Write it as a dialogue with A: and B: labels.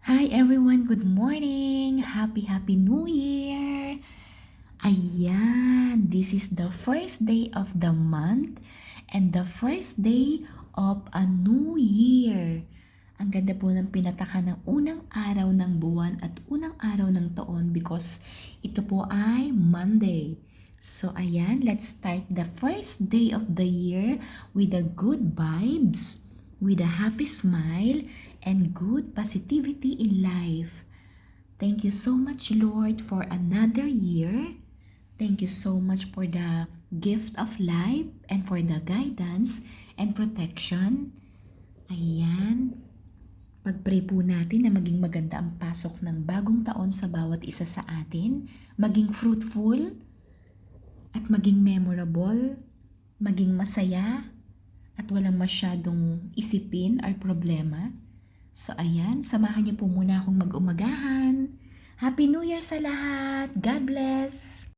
A: Hi everyone, good morning! Happy New Year! Ayan, this is the first day of the month and the first day of a new year. Ang ganda po ng pinataka ng unang araw ng buwan at unang araw ng taon because ito po ay Monday. So ayan, let's start the first day of the year with the good vibes, with a happy smile, and good positivity in life. Thank you so much, Lord, for another year. Thank you so much for the gift of life and for the guidance and protection. Ayan. Pag-pray po natin na maging maganda ang pasok ng bagong taon sa bawat isa sa atin, maging fruitful at maging memorable, maging masaya at walang masyadong isipin or problema. So ayan, samahan niyo po muna akong mag-umagahan. Happy New Year sa lahat! God bless!